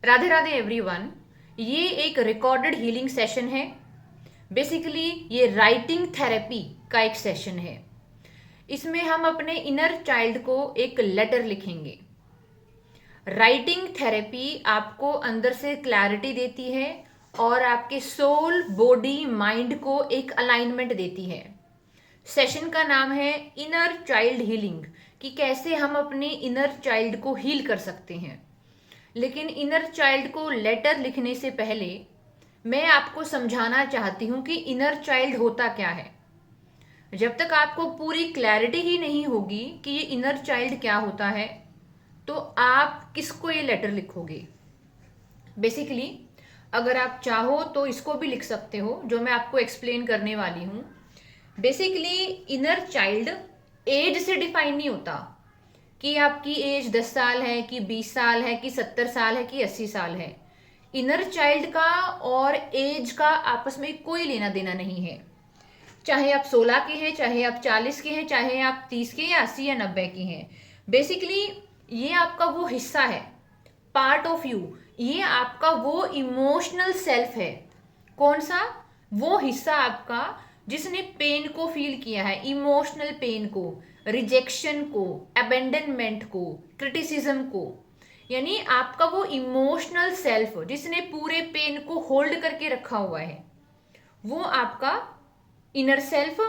Radhe Radhe everyone. ये एक recorded healing session है। बेसिकली ये राइटिंग थेरेपी का एक सेशन है। इसमें हम अपने इनर चाइल्ड को एक लेटर लिखेंगे। राइटिंग थेरेपी आपको अंदर से क्लैरिटी देती है और आपके सोल, बॉडी, माइंड को एक अलाइनमेंट देती है। सेशन का नाम है इनर चाइल्ड हीलिंग, कि कैसे हम अपने इनर चाइल्ड को हील कर सकते हैं। लेकिन इनर चाइल्ड को लेटर लिखने से पहले मैं आपको समझाना चाहती हूं कि इनर चाइल्ड होता क्या है। जब तक आपको पूरी क्लैरिटी ही नहीं होगी कि ये इनर चाइल्ड क्या होता है, तो आप किसको ये लेटर लिखोगे। बेसिकली अगर आप चाहो तो इसको भी लिख सकते हो, जो मैं आपको एक्सप्लेन करने वाली हूं। बेसिकली इनर चाइल्ड एज से डिफाइन नहीं होता कि आपकी एज 10 साल है कि 20 साल है कि 70 साल है कि 80 साल है। इनर चाइल्ड का और एज का आपस में कोई लेना देना नहीं है। चाहे आप 16 के हैं, चाहे आप 40 के हैं, चाहे आप 30 के या 80 या 90 के हैं। बेसिकली ये आपका वो हिस्सा है, पार्ट ऑफ यू। ये आपका वो इमोशनल सेल्फ है। कौन सा? वो हिस्सा आपका जिसने पेन को फील किया है, इमोशनल पेन को, रिजेक्शन को, अबेंडनमेंट को, क्रिटिसिज्म को। यानी आपका वो इमोशनल सेल्फ जिसने पूरे पेन को होल्ड करके रखा हुआ है, वो आपका इनर सेल्फ,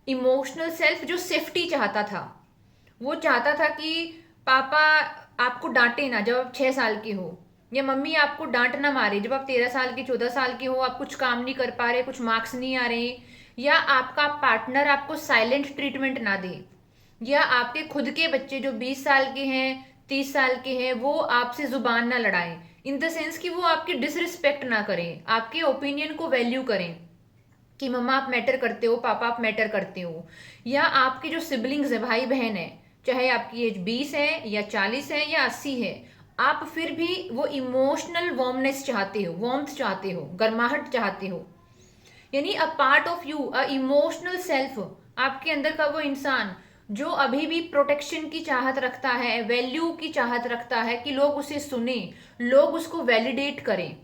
इमोशनल सेल्फ जो सेफ्टी चाहता था। वो चाहता था कि पापा आपको डांटे ना जब आप 6 साल के हो, या मम्मी आपको डांट ना मारे जब आप 13 साल के, 14 साल के हो, आप कुछ काम नहीं कर पा रहे, कुछ मार्क्स नहीं आ रहे, या आपका पार्टनर आपको साइलेंट ट्रीटमेंट ना दे, या आपके खुद के बच्चे जो 20 साल के हैं, 30 साल के हैं, वो आपसे जुबान ना लड़ाएं। इन द सेंस कि वो आपकी डिसरिस्पेक्ट ना करें, आपके ओपिनियन को वैल्यू करें कि मम्मा आप मैटर करते हो, पापा आप मैटर करते हो। या आपके जो सिबलिंग्स है, भाई बहन है, चाहे आपकी एज 20 है या 40 है या 80 है, आप फिर भी वो इमोशनल वार्मनेस चाहते हो, वार्मथ चाहते हो, गर्माहट चाहते हो। यानी a part of you, a emotional self, आपके अंदर का वो इंसान जो अभी भी प्रोटेक्शन की चाहत रखता है, वैल्यू की चाहत रखता है कि लोग उसे सुने, लोग उसको वैलिडेट करें।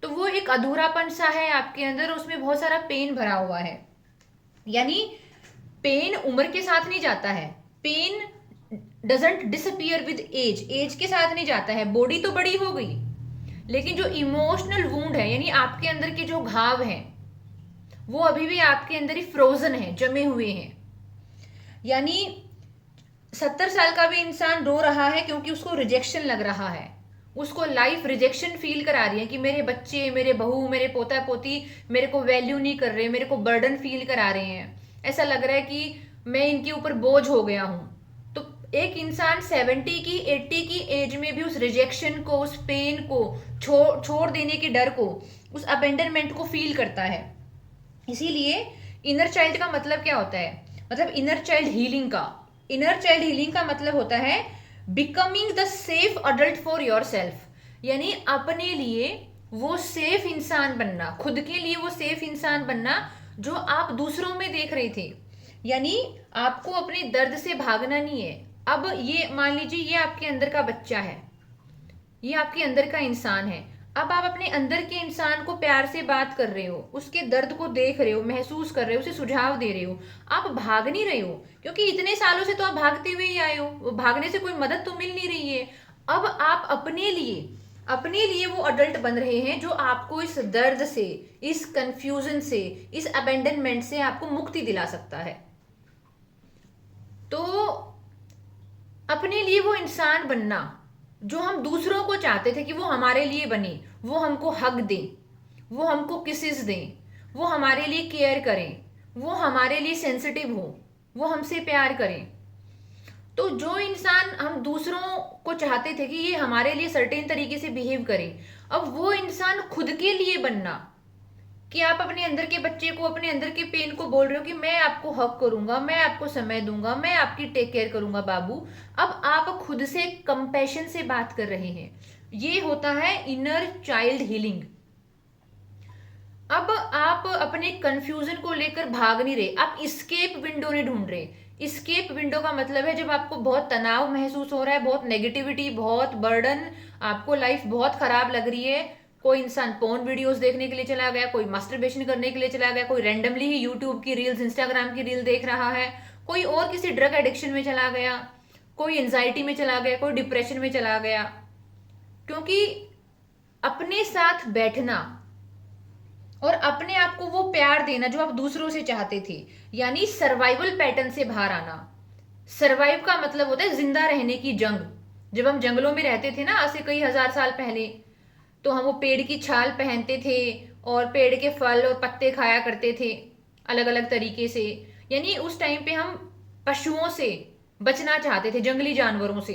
तो वो एक अधूरापन सा है आपके अंदर, उसमें बहुत सारा पेन भरा हुआ है। यानी पेन उम्र के साथ नहीं जाता है, pain doesn't disappear with age, age के साथ नहीं जाता है। बॉडी तो बड़ी हो गई, लेकिन जो इमोशनल वूंड है, यानी आपके अंदर के जो घाव हैं, वो अभी भी आपके अंदर ही फ्रोजन है, जमे हुए हैं। यानी 70 साल का भी इंसान रो रहा है क्योंकि उसको रिजेक्शन लग रहा है, उसको लाइफ रिजेक्शन फील करा रही है कि मेरे बच्चे, मेरे बहू, मेरे पोता पोती मेरे को वैल्यू नहीं कर रहे, मेरे को बर्डन फील करा रहे हैं। ऐसा लग रहा है कि मैं इनके ऊपर बोझ हो गया हूं। तो एक इंसान 70 की, 80 की एज में भी उस रिजेक्शन को, उस पेन को, छोड़ देने के डर को, उस अबेंडनमेंट को फील करता है। इसीलिए इनर चाइल्ड का मतलब क्या होता है, मतलब इनर चाइल्ड हीलिंग का, इनर चाइल्ड हीलिंग का मतलब होता है becoming the safe adult for your self. यानी अपने लिए वो सेफ इंसान बनना, खुद के लिए वो सेफ इंसान बनना जो आप दूसरों में देख रहे थे। यानी आपको अपने दर्द से भागना नहीं है। अब ये मान लीजिए, ये आपके अंदर का बच्चा है, ये आपके अंदर का इंसान है। अब आप अपने अंदर के इंसान को प्यार से बात कर रहे हो, उसके दर्द को देख रहे हो, महसूस कर रहे हो, उसे सुझाव दे रहे हो। आप भाग नहीं रहे हो, क्योंकि इतने सालों से तो आप भागते हुए ही आए हो, भागने से कोई मदद तो मिल नहीं रही है। अब आप अपने लिए वो अडल्ट बन रहे हैं जो आपको इस दर्द से, इस कंफ्यूजन से, इस अबेंडनमेंट से आपको मुक्ति दिला सकता है। तो अपने लिए वो इंसान बनना जो हम दूसरों को चाहते थे कि वो हमारे लिए बने, वो हमको हक दें, वो हमको किसेस दें, वो हमारे लिए केयर करें, वो हमारे लिए सेंसिटिव हो, वो हमसे प्यार करें। तो जो इंसान हम दूसरों को चाहते थे कि ये हमारे लिए सर्टेन तरीके से बिहेव करें, अब वो इंसान खुद के लिए बनना, कि आप अपने अंदर के बच्चे को, अपने अंदर के पेन को बोल रहे हो कि मैं आपको हक करूंगा, मैं आपको समय दूंगा, मैं आपकी टेक केयर करूंगा बाबू। अब आप खुद से कंपैशन से बात कर रहे हैं। ये होता है इनर चाइल्ड हीलिंग। अब आप अपने कंफ्यूजन को लेकर भाग नहीं रहे, आप इस्केप विंडो नहीं ढूंढ रहे। इस्केप विंडो का मतलब है जब आपको बहुत तनाव महसूस हो रहा है, बहुत नेगेटिविटी, बहुत बर्डन, आपको लाइफ बहुत खराब लग रही है, कोई इंसान पोर्न वीडियोस देखने के लिए चला गया, कोई मास्टरबेशन करने के लिए चला गया, कोई रैंडमली ही यूट्यूब की रील्स, इंस्टाग्राम की रील देख रहा है, कोई और किसी ड्रग एडिक्शन में चला गया, कोई एंजाइटी में चला गया, कोई डिप्रेशन में चला गया। क्योंकि अपने साथ बैठना और अपने आप को वो प्यार देना जो आप दूसरों से चाहते थे, यानी सर्वाइवल पैटर्न से बाहर आना। सर्वाइव का मतलब होता है जिंदा रहने की जंग। जब हम जंगलों में रहते थे ना, आज से कई हजार साल पहले, तो हम वो पेड़ की छाल पहनते थे और पेड़ के फल और पत्ते खाया करते थे अलग अलग तरीके से। यानी उस टाइम पे हम पशुओं से बचना चाहते थे, जंगली जानवरों से,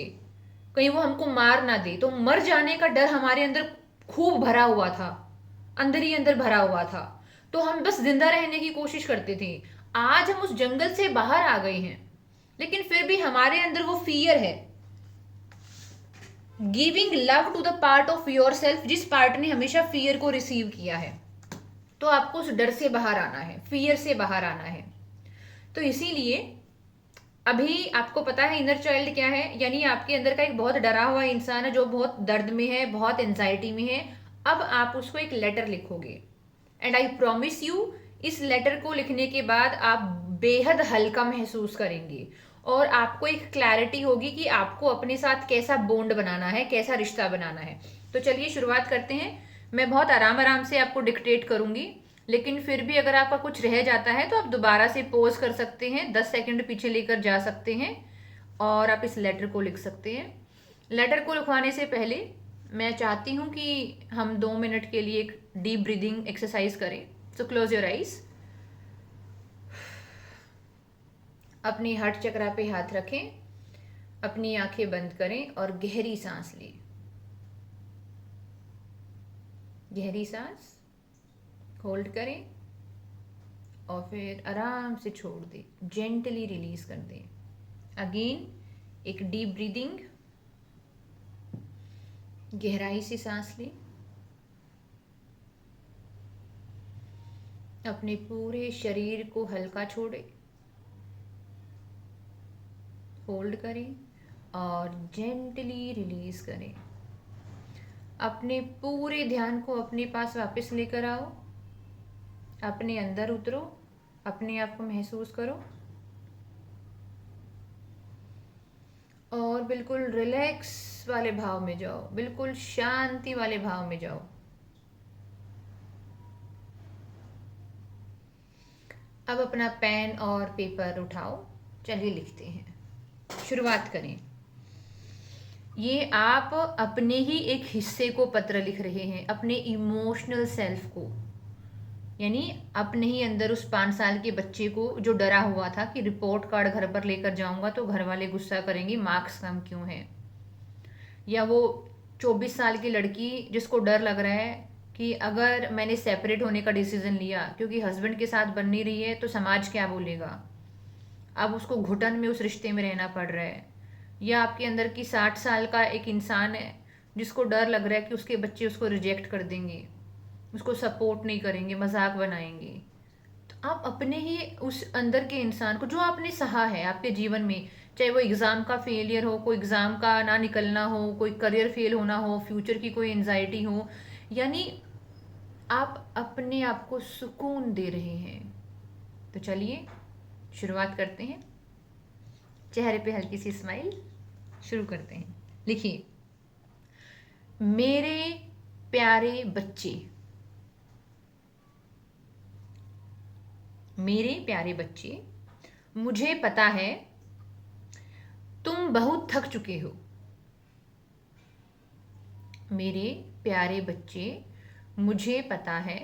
कहीं वो हमको मार ना दे। तो मर जाने का डर हमारे अंदर खूब भरा हुआ था, अंदर ही अंदर भरा हुआ था। तो हम बस जिंदा रहने की कोशिश करते थे। आज हम उस जंगल से बाहर आ गए हैं, लेकिन फिर भी हमारे अंदर वो फियर है। Giving love to the part of yourself, जिस पार्ट ने हमेशा फियर को रिसीव किया है। तो आपको उस डर से बाहर आना है, फियर से बाहर आना है। तो इसीलिए अभी आपको पता है इनर चाइल्ड क्या है, यानी आपके अंदर का एक बहुत डरा हुआ इंसान है जो बहुत दर्द में है, बहुत एंजाइटी में है। अब आप उसको एक लेटर लिखोगे, एंड आई प्रॉमिस यू, इस लेटर को लिखने के बाद आप बेहद हल्का महसूस करेंगे और आपको एक क्लैरिटी होगी कि आपको अपने साथ कैसा बॉन्ड बनाना है, कैसा रिश्ता बनाना है। तो चलिए शुरुआत करते हैं। मैं बहुत आराम आराम से आपको डिक्टेट करूंगी, लेकिन फिर भी अगर आपका कुछ रह जाता है तो आप दोबारा से पॉज कर सकते हैं, 10 सेकंड पीछे लेकर जा सकते हैं और आप इस लेटर को लिख सकते हैं। लेटर को लिखवाने से पहले मैं चाहती हूँ कि हम 2 मिनट के लिए एक डीप ब्रीदिंग एक्सरसाइज करें। सो क्लोज योर आइज, अपनी हार्ट चक्रा पे हाथ रखें, अपनी आंखें बंद करें और गहरी सांस लें। गहरी सांस होल्ड करें और फिर आराम से छोड़ दें, जेंटली रिलीज कर दें। अगेन एक डीप ब्रीदिंग, गहराई से सांस लें, अपने पूरे शरीर को हल्का छोड़ें, होल्ड करें और जेंटली रिलीज करें। अपने पूरे ध्यान को अपने पास वापस लेकर आओ, अपने अंदर उतरो, अपने आप को महसूस करो और बिल्कुल रिलैक्स वाले भाव में जाओ, बिल्कुल शांति वाले भाव में जाओ। अब अपना पेन और पेपर उठाओ, चलिए लिखते हैं। शुरुआत करें। ये आप अपने ही एक हिस्से को पत्र लिख रहे हैं, अपने इमोशनल सेल्फ को, यानी अपने ही अंदर उस 5 साल के बच्चे को जो डरा हुआ था कि रिपोर्ट कार्ड घर पर लेकर जाऊंगा तो घर वाले गुस्सा करेंगे, मार्क्स कम क्यों है। या वो 24 साल की लड़की जिसको डर लग रहा है कि अगर मैंने सेपरेट होने का डिसीजन लिया क्योंकि हस्बैंड के साथ बन नहीं रही है तो समाज क्या बोलेगा, अब उसको घुटन में उस रिश्ते में रहना पड़ रहा है। या आपके अंदर की 60 साल का एक इंसान है जिसको डर लग रहा है कि उसके बच्चे उसको रिजेक्ट कर देंगे, उसको सपोर्ट नहीं करेंगे, मजाक बनाएंगे। तो आप अपने ही उस अंदर के इंसान को जो आपने सहा है आपके जीवन में, चाहे वो एग्ज़ाम का फेलियर हो, कोई एग्ज़ाम का ना निकलना हो, कोई करियर फेल होना हो, फ्यूचर की कोई एंजाइटी हो, यानी आप अपने आप को सुकून दे रहे हैं। तो चलिए शुरुआत करते हैं। चेहरे पे हल्की सी स्माइल, शुरू करते हैं। लिखिए, मेरे प्यारे बच्चे, मेरे प्यारे बच्चे, मुझे पता है तुम बहुत थक चुके हो। मेरे प्यारे बच्चे, मुझे पता है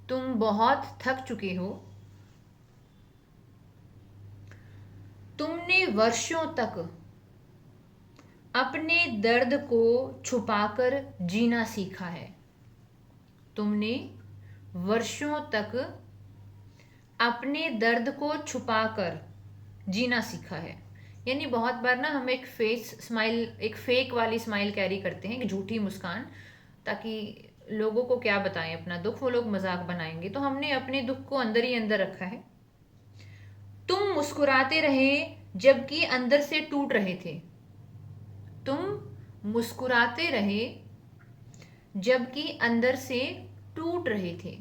तुम बहुत थक चुके हो। तुमने वर्षों तक अपने दर्द को छुपाकर जीना सीखा है। तुमने वर्षों तक अपने दर्द को छुपाकर जीना सीखा है। यानी बहुत बार ना हम एक फेस स्माइल, एक फेक वाली स्माइल कैरी करते हैं, एक झूठी मुस्कान, ताकि लोगों को क्या बताएं अपना दुख, वो लोग मजाक बनाएंगे। तो हमने अपने दुख को अंदर ही अंदर रखा है। तुम मुस्कुराते रहे जबकि अंदर से टूट रहे थे। तुम मुस्कुराते रहे जबकि अंदर से टूट रहे थे।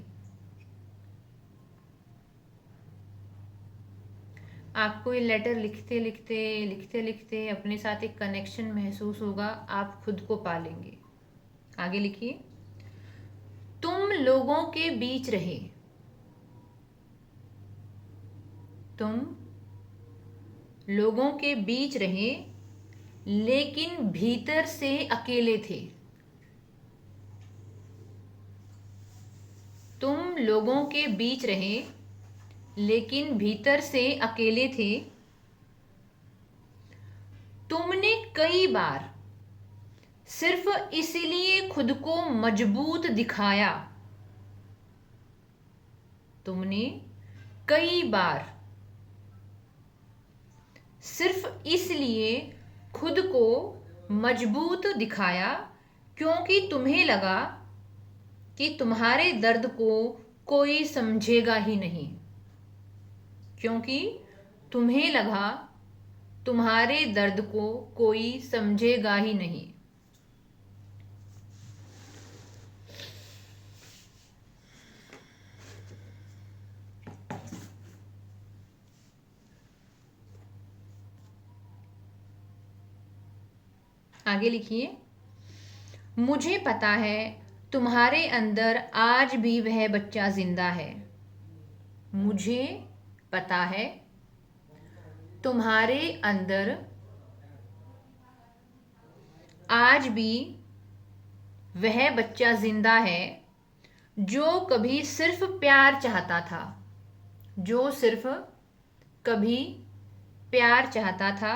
आपको ये लेटर लिखते लिखते अपने साथ एक कनेक्शन महसूस होगा, आप खुद को पालेंगे। आगे लिखिए, तुम लोगों के बीच रहे, तुम लोगों के बीच रहे लेकिन भीतर से अकेले थे। तुम लोगों के बीच रहे लेकिन भीतर से अकेले थे। तुमने कई बार सिर्फ इसलिए खुद को मजबूत दिखाया, तुमने कई बार सिर्फ इसलिए खुद को मजबूत दिखाया क्योंकि तुम्हें लगा कि तुम्हारे दर्द को कोई समझेगा ही नहीं, क्योंकि तुम्हें लगा तुम्हारे दर्द को कोई समझेगा ही नहीं। आगे लिखिए, मुझे पता है तुम्हारे अंदर आज भी वह बच्चा जिंदा है। मुझे पता है तुम्हारे अंदर आज भी वह बच्चा जिंदा है जो कभी सिर्फ प्यार चाहता था, जो सिर्फ कभी प्यार चाहता था,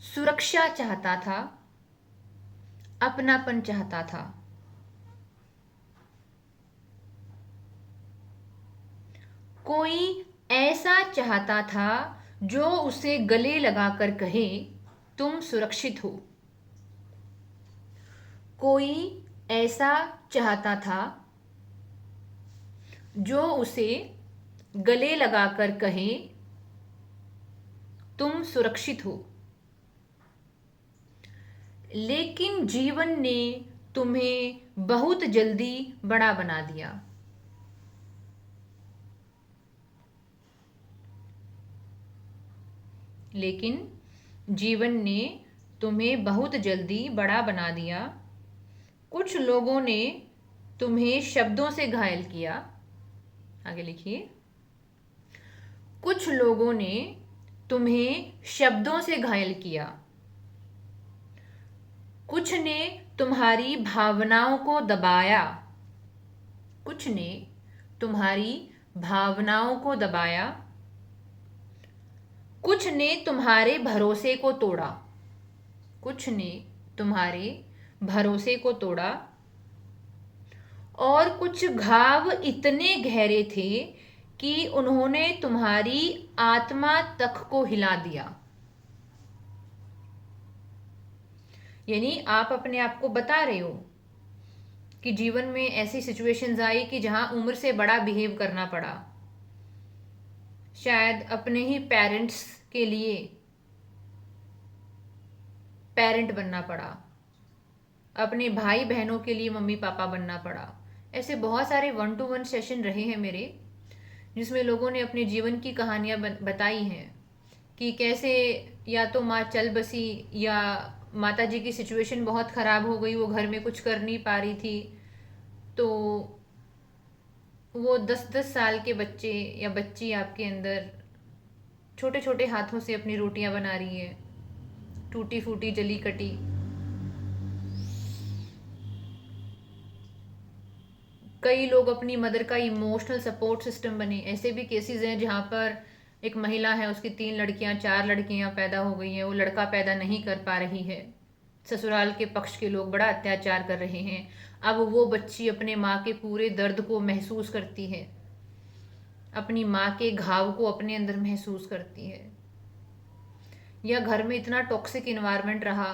सुरक्षा चाहता था, अपनापन चाहता था। कोई ऐसा चाहता था जो उसे गले लगाकर कहे तुम सुरक्षित हो। कोई ऐसा चाहता था जो उसे गले लगाकर कहे तुम सुरक्षित हो। लेकिन जीवन ने तुम्हें बहुत जल्दी बड़ा बना दिया। लेकिन जीवन ने तुम्हें बहुत जल्दी बड़ा बना दिया। कुछ लोगों ने तुम्हें शब्दों से घायल किया। आगे लिखिए, कुछ लोगों ने तुम्हें शब्दों से घायल किया। कुछ ने तुम्हारी भावनाओं को दबाया। कुछ ने तुम्हारी भावनाओं को दबाया। कुछ ने तुम्हारे भरोसे को तोड़ा। कुछ ने तुम्हारे भरोसे को तोड़ा। और कुछ घाव इतने गहरे थे कि उन्होंने तुम्हारी आत्मा तक को हिला दिया। यानी आप अपने आप को बता रहे हो कि जीवन में ऐसी सिचुएशंस आई कि जहां उम्र से बड़ा बिहेव करना पड़ा। शायद अपने ही पेरेंट्स के लिए पेरेंट बनना पड़ा, अपने भाई बहनों के लिए मम्मी पापा बनना पड़ा। ऐसे बहुत सारे 1-to-1 सेशन रहे हैं मेरे, जिसमें लोगों ने अपने जीवन की कहानियां बताई हैं कि कैसे या तो माँ चल बसी या माता जी की सिचुएशन बहुत ख़राब हो गई, वो घर में कुछ कर नहीं पा रही थी, तो वो 10-10 साल के बच्चे या बच्ची आपके अंदर छोटे छोटे हाथों से अपनी रोटियां बना रही है, टूटी फूटी जली कटी। कई लोग अपनी मदर का इमोशनल सपोर्ट सिस्टम बने। ऐसे भी केसेस हैं जहाँ पर एक महिला है, उसकी 3 लड़कियां 4 लड़कियां पैदा हो गई हैं, वो लड़का पैदा नहीं कर पा रही है, ससुराल के पक्ष के लोग बड़ा अत्याचार कर रहे हैं। अब वो बच्ची अपने माँ के पूरे दर्द को महसूस करती है, अपनी माँ के घाव को अपने अंदर महसूस करती है। या घर में इतना टॉक्सिक इन्वायरमेंट रहा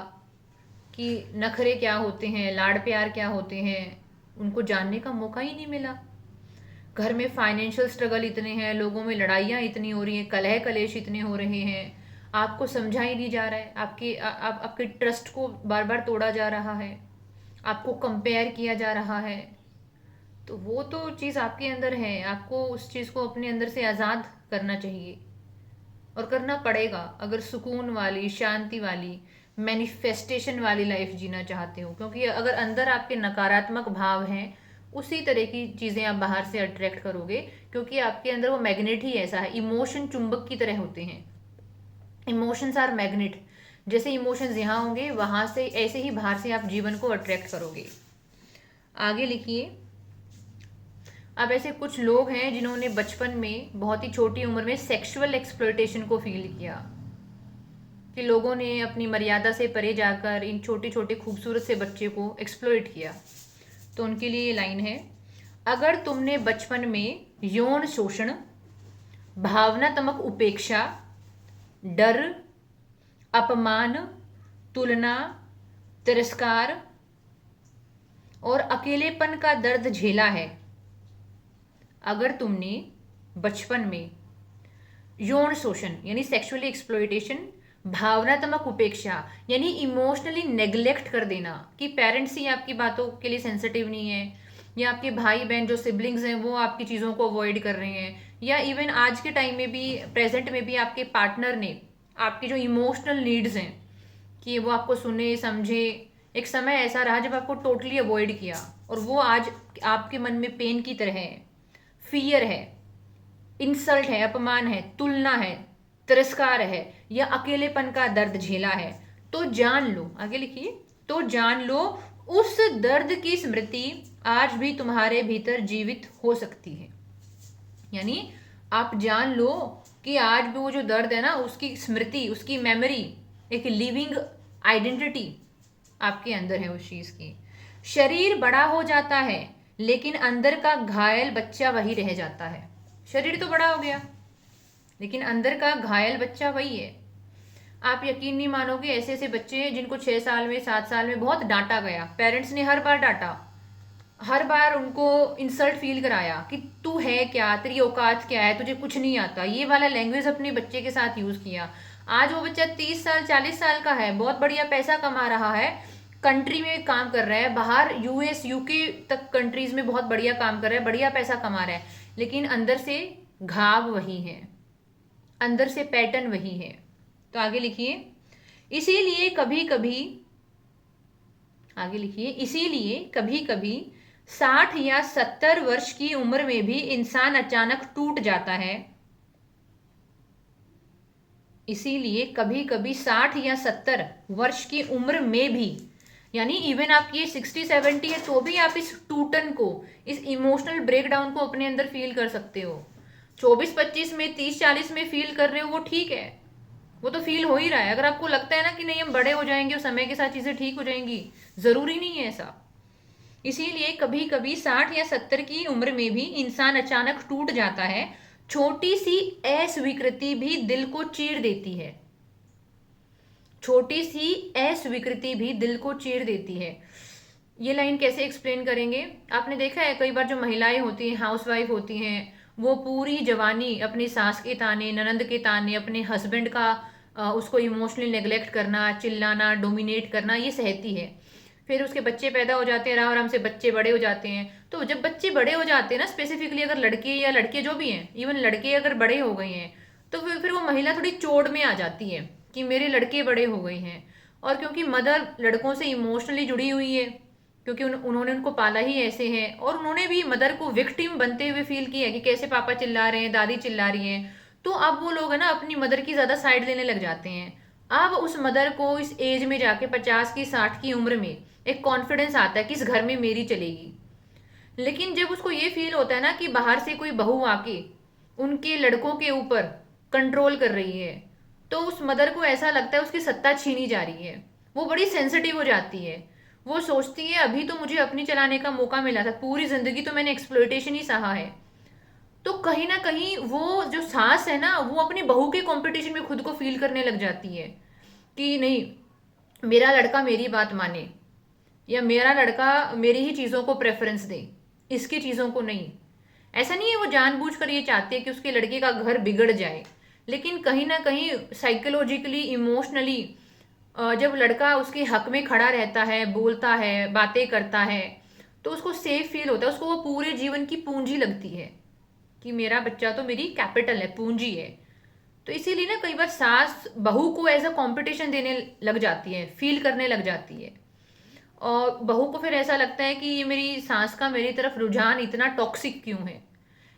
कि नखरे क्या होते हैं, लाड़ प्यार क्या होते हैं, उनको जानने का मौका ही नहीं मिला। घर में फाइनेंशियल स्ट्रगल इतने हैं, लोगों में लड़ाइयाँ इतनी हो रही हैं, कलह कलेश इतने हो रहे हैं, आपको समझा ही नहीं जा रहा है, आपके ट्रस्ट को बार बार तोड़ा जा रहा है, आपको कंपेयर किया जा रहा है, तो वो तो चीज़ आपके अंदर है, आपको उस चीज़ को अपने अंदर से आज़ाद करना चाहिए और करना पड़ेगा अगर सुकून वाली, शांति वाली, मैनिफेस्टेशन वाली लाइफ जीना चाहते हो। क्योंकि अगर अंदर आपके नकारात्मक भाव हैं, उसी तरह की चीज़ें आप बाहर से अट्रैक्ट करोगे, क्योंकि आपके अंदर वो मैग्नेट ही ऐसा है। इमोशन चुंबक की तरह होते हैं, इमोशंस आर मैग्नेट। जैसे इमोशंस यहाँ होंगे, वहाँ से ऐसे ही बाहर से आप जीवन को अट्रैक्ट करोगे। आगे लिखिए। अब ऐसे कुछ लोग हैं जिन्होंने बचपन में बहुत ही छोटी उम्र में सेक्सुअल एक्सप्लॉयटेशन को फील किया, कि लोगों ने अपनी मर्यादा से परे जाकर इन छोटे छोटे खूबसूरत से बच्चे को एक्सप्लॉइट किया। तो उनके लिए ये लाइन है, अगर तुमने बचपन में यौन शोषण, भावनात्मक उपेक्षा, डर, अपमान, तुलना, तिरस्कार और अकेलेपन का दर्द झेला है, अगर तुमने बचपन में यौन शोषण यानी सेक्सुअली एक्सप्लॉयटेशन, भावनात्मक उपेक्षा यानी इमोशनली नेग्लेक्ट कर देना, कि पेरेंट्स ही आपकी बातों के लिए सेंसिटिव नहीं है, या आपके भाई बहन जो सिबलिंग्स हैं वो आपकी चीज़ों को अवॉइड कर रहे हैं, या इवन आज के टाइम में भी, प्रेजेंट में भी आपके पार्टनर ने आपकी जो इमोशनल नीड्स हैं कि वो आपको सुने समझे, एक समय ऐसा रहा जब आपको टोटली अवॉइड किया, और वो आज आपके मन में पेन की तरह है, फियर है, इंसल्ट है, अपमान है, तुलना है, तिरस्कार है, या अकेलेपन का दर्द झेला है, तो जान लो, आगे लिखिए, तो जान लो उस दर्द की स्मृति आज भी तुम्हारे भीतर जीवित हो सकती है। यानी आप जान लो कि आज भी वो जो दर्द है ना, उसकी स्मृति, उसकी मेमोरी, एक लिविंग आइडेंटिटी आपके अंदर है उस चीज की। शरीर बड़ा हो जाता है लेकिन अंदर का घायल बच्चा वही रह जाता है। शरीर तो बड़ा हो गया लेकिन अंदर का घायल बच्चा वही है। आप यकीन नहीं मानोगे, ऐसे ऐसे बच्चे हैं जिनको 6 साल में, 7 साल में बहुत डांटा गया, पेरेंट्स ने हर बार डांटा, हर बार उनको इंसल्ट फील कराया कि तू है क्या, तेरी औकात क्या है, तुझे कुछ नहीं आता, ये वाला लैंग्वेज अपने बच्चे के साथ यूज किया। आज वो बच्चा 30 साल 40 साल का है, बहुत बढ़िया पैसा कमा रहा है, कंट्री में काम कर रहा है, बाहर यूएस यूके तक कंट्रीज में बहुत बढ़िया काम कर रहा है, बढ़िया पैसा कमा रहा है, लेकिन अंदर से घाव वही है, अंदर से पैटर्न वही है। तो आगे लिखिए, इसीलिए कभी कभी, आगे लिखिए, इसीलिए कभी कभी 60 या 70 वर्ष की उम्र में भी इंसान अचानक टूट जाता है। इसीलिए कभी कभी 60 या 70 वर्ष की उम्र में भी, यानी इवन आप ये 60-70 है तो भी आप इस टूटन को, इस इमोशनल ब्रेकडाउन को अपने अंदर फील कर सकते हो। 24-25 में, 30-40 में फील कर रहे हो, वो ठीक है, वो तो फील हो ही रहा है। अगर आपको लगता है ना कि नहीं हम बड़े हो जाएंगे और समय के साथ चीजें ठीक हो जाएंगी, जरूरी नहीं है ऐसा। इसीलिए कभी कभी 60 या 70 की उम्र में भी इंसान अचानक टूट जाता है। छोटी सी अस्वीकृति भी दिल को चीर देती है, छोटी सी अस्वीकृति भी दिल को चीर देती है। ये लाइन कैसे एक्सप्लेन करेंगे? आपने देखा है कई बार जो महिलाएं होती हैं, हाउसवाइफ होती हैं, वो पूरी जवानी अपनी सास के ताने, ननंद के ताने, अपने हस्बैंड का उसको इमोशनली नेग्लेक्ट करना, चिल्लाना, डोमिनेट करना, ये सहती है। फिर उसके बच्चे पैदा हो जाते हैं, आराम आराम से बच्चे बड़े हो जाते हैं। तो जब बच्चे बड़े हो जाते हैं ना, स्पेसिफिकली अगर लड़के या लड़के जो भी हैं, इवन लड़के अगर बड़े हो गए हैं, तो फिर वो महिला थोड़ी चोट में आ जाती है कि मेरे लड़के बड़े हो गए हैं। और क्योंकि मदर लड़कों से इमोशनली जुड़ी हुई है, क्योंकि उन्होंने उनको पाला ही ऐसे है, और उन्होंने भी मदर को विक्टिम बनते हुए फील किया है कि कैसे पापा चिल्ला रहे हैं, दादी चिल्ला रही हैं। तो अब वो लोग है ना अपनी मदर की ज़्यादा साइड लेने लग जाते हैं। अब उस मदर को इस एज में जाके 50 की 60 की उम्र में एक कॉन्फिडेंस आता है कि इस घर में मेरी चलेगी। लेकिन जब उसको ये फील होता है ना कि बाहर से कोई बहू आके उनके लड़कों के ऊपर कंट्रोल कर रही है, तो उस मदर को ऐसा लगता है उसकी सत्ता छीनी जा रही है। वो बड़ी सेंसिटिव हो जाती है। वो सोचती है अभी तो मुझे अपनी चलाने का मौका मिला था, पूरी जिंदगी तो मैंने एक्सप्लॉयटेशन ही सहा है। तो कहीं ना कहीं वो जो सास है ना, वो अपनी बहू के कंपटीशन में खुद को फील करने लग जाती है कि नहीं, मेरा लड़का मेरी बात माने, या मेरा लड़का मेरी ही चीज़ों को प्रेफरेंस दे, इसकी चीज़ों को नहीं। ऐसा नहीं है वो जानबूझकर ये चाहती है कि उसके लड़के का घर बिगड़ जाए, लेकिन कहीं ना कहीं साइकोलॉजिकली, इमोशनली जब लड़का उसके हक में खड़ा रहता है, बोलता है, बातें करता है, तो उसको सेफ फील होता है, उसको वो पूरे जीवन की पूंजी लगती है कि मेरा बच्चा तो मेरी कैपिटल है, पूंजी है। तो इसीलिए ना कई बार सास बहू को एज अ कंपटीशन देने लग जाती है, फील करने लग जाती है। और बहू को फिर ऐसा लगता है कि ये मेरी सास का मेरी तरफ रुझान इतना टॉक्सिक क्यों है।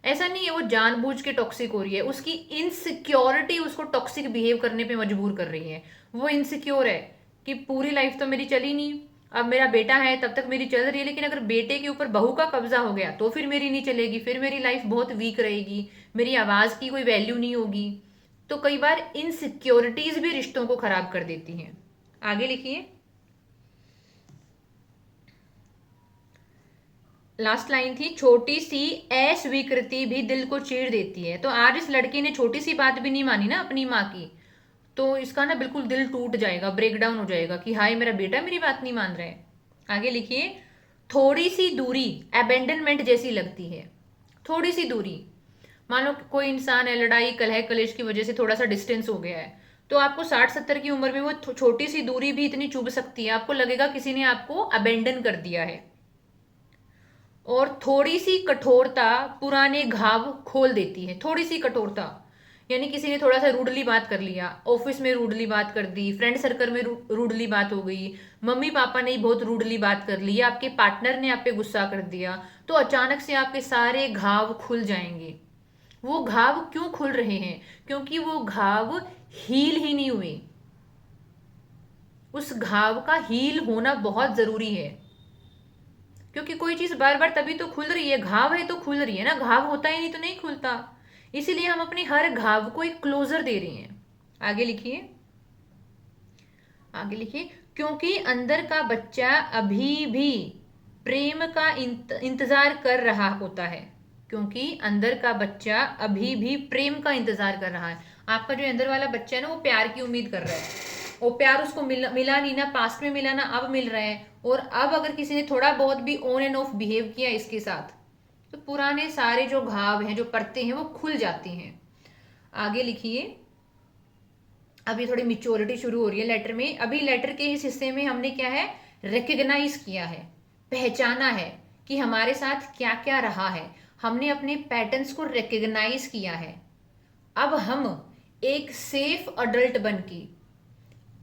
ऐसा नहीं है वो जानबूझ के टॉक्सिक हो रही है, उसकी इनसिक्योरिटी उसको टॉक्सिक बिहेव करने पे मजबूर कर रही है। वो इनसिक्योर है कि पूरी लाइफ तो मेरी चली नहीं, अब मेरा बेटा है तब तक मेरी चल रही है, लेकिन अगर बेटे के ऊपर बहू का कब्जा हो गया तो फिर मेरी नहीं चलेगी, फिर मेरी लाइफ बहुत वीक रहेगी, मेरी आवाज की कोई वैल्यू नहीं होगी। तो कई बार इनसिक्योरिटीज भी रिश्तों को खराब कर देती हैं। आगे लिखिए, लास्ट लाइन थी, छोटी सी अस्वीकृति भी दिल को चीर देती है। तो आज इस लड़के ने छोटी सी बात भी नहीं मानी ना अपनी माँ की, तो इसका ना बिल्कुल दिल टूट जाएगा, ब्रेक डाउन हो जाएगा कि हाय मेरा बेटा मेरी बात नहीं मान रहा है। आगे लिखिए, थोड़ी सी दूरी अबेंडनमेंट जैसी लगती है। थोड़ी सी दूरी, मान लो कोई इंसान है, लड़ाई कलह कलेश की वजह से थोड़ा सा डिस्टेंस हो गया है, तो आपको 60-70 की उम्र में वो छोटी सी दूरी भी इतनी चुभ सकती है, आपको लगेगा किसी ने आपको अबेंडन कर दिया है। और थोड़ी सी कठोरता पुराने घाव खोल देती है। थोड़ी सी कठोरता यानी किसी ने थोड़ा सा रूडली बात कर लिया, ऑफिस में रूडली बात कर दी, फ्रेंड सर्कल में रूडली बात हो गई, मम्मी पापा ने बहुत रूडली बात कर ली, आपके पार्टनर ने आप पे गुस्सा कर दिया, तो अचानक से आपके सारे घाव खुल जाएंगे। वो घाव क्यों खुल रहे हैं? क्योंकि वो घाव हील ही नहीं हुए। उस घाव का हील होना बहुत जरूरी है, क्योंकि कोई चीज बार बार तभी तो खुल रही है, घाव है तो खुल रही है ना, घाव होता ही नहीं तो नहीं खुलता। इसीलिए हम अपने हर घाव को एक क्लोजर दे रहे हैं। आगे लिखिए, आगे लिखिए, क्योंकि अंदर का बच्चा अभी भी प्रेम का इंतजार कर रहा होता है। क्योंकि अंदर का बच्चा अभी भी प्रेम का इंतजार कर रहा है। आपका जो अंदर वाला बच्चा है ना, वो प्यार की उम्मीद कर रहा है। वो प्यार उसको मिला नहीं ना, पास्ट में मिला ना, अब मिल रहा है। और अब अगर किसी ने थोड़ा बहुत भी ऑन एंड ऑफ बिहेव किया इसके साथ, तो पुराने सारे जो घाव हैं, जो परतें हैं, वो खुल जाती हैं। आगे लिखिए, अभी थोड़ी मिच्योरिटी शुरू हो रही है लेटर में। अभी लेटर के इस हिस्से में हमने क्या है, रिकग्नाइज किया है, पहचाना है कि हमारे साथ क्या क्या रहा है। हमने अपने पैटर्न्स को रिकग्नाइज किया है। अब हम एक सेफ अडल्ट बन के,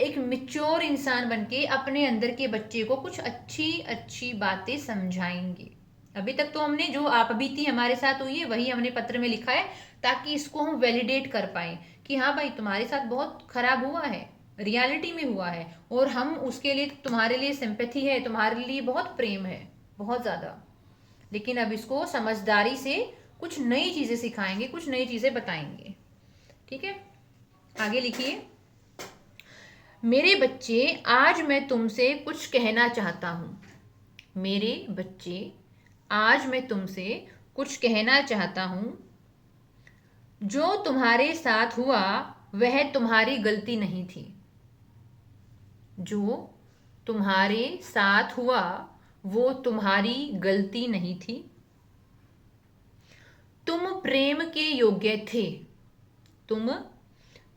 एक मिच्योर इंसान बनके अपने अंदर के बच्चे को कुछ अच्छी अच्छी बातें समझाएंगे। अभी तक तो हमने जो आप बीती हमारे साथ हुई है वही हमने पत्र में लिखा है, ताकि इसको हम वैलिडेट कर पाए कि हाँ भाई तुम्हारे साथ बहुत खराब हुआ है, रियलिटी में हुआ है, और हम उसके लिए, तुम्हारे लिए सिंपैथी है, तुम्हारे लिए बहुत प्रेम है, बहुत ज्यादा। लेकिन अब इसको समझदारी से कुछ नई चीजें सिखाएंगे, कुछ नई चीजें बताएंगे। ठीक है, आगे लिखिए, मेरे बच्चे आज मैं तुमसे कुछ कहना चाहता हूं। मेरे बच्चे आज मैं तुमसे कुछ कहना चाहता हूं। जो तुम्हारे साथ हुआ वह तुम्हारी गलती नहीं थी। जो तुम्हारे साथ हुआ वो तुम्हारी गलती नहीं थी। तुम प्रेम के योग्य थे। तुम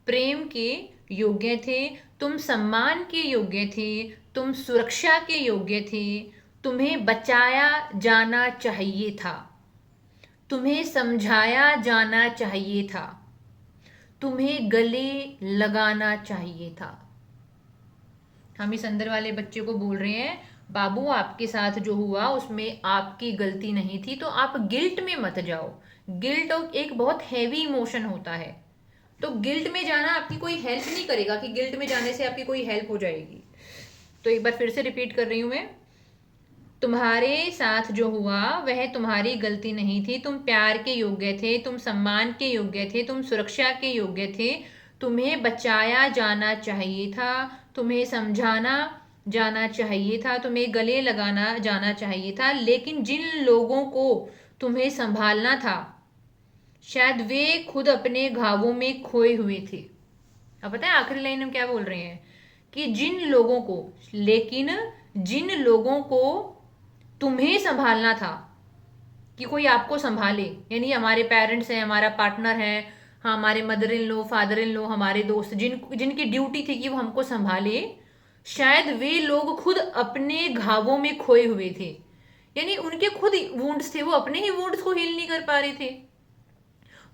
प्रेम के योग्य थे, तुम सम्मान के योग्य थे, तुम सुरक्षा के योग्य थे। तुम्हें बचाया जाना चाहिए था, तुम्हें समझाया जाना चाहिए था, तुम्हें गले लगाना चाहिए था। हम इस अंदर वाले बच्चे को बोल रहे हैं, बाबू आपके साथ जो हुआ उसमें आपकी गलती नहीं थी, तो आप गिल्ट में मत जाओ। गिल्ट एक बहुत हैवी इमोशन होता है, तो गिल्ट में जाना आपकी कोई हेल्प नहीं करेगा कि गिल्ट में जाने से आपकी कोई हेल्प हो जाएगी। तो एक बार फिर से रिपीट कर रही हूं मैं, तुम्हारे साथ जो हुआ वह तुम्हारी गलती नहीं थी। तुम प्यार के योग्य थे, तुम सम्मान के योग्य थे, तुम सुरक्षा के योग्य थे। तुम्हें बचाया जाना चाहिए था, तुम्हें समझाना जाना चाहिए था, तुम्हें गले लगाना जाना चाहिए था। लेकिन जिन लोगों को तुम्हें संभालना था, शायद वे खुद अपने घावों में खोए हुए थे। अब पता है आखिरी लाइन में क्या बोल रहे हैं, कि जिन लोगों को, लेकिन जिन लोगों को तुम्हें संभालना था, कि कोई आपको संभाले, यानी हमारे पेरेंट्स हैं, हमारा पार्टनर है, हाँ, हमारे mother in low, father in लो, हमारे दोस्त जिनकी ड्यूटी थी कि वो हमको संभाले, शायद वे लोग खुद अपने घावों में खोए हुए थे। यानी उनके खुद वुंड्स थे, वो अपने ही वुंड्स को हील नहीं कर पा रहे थे,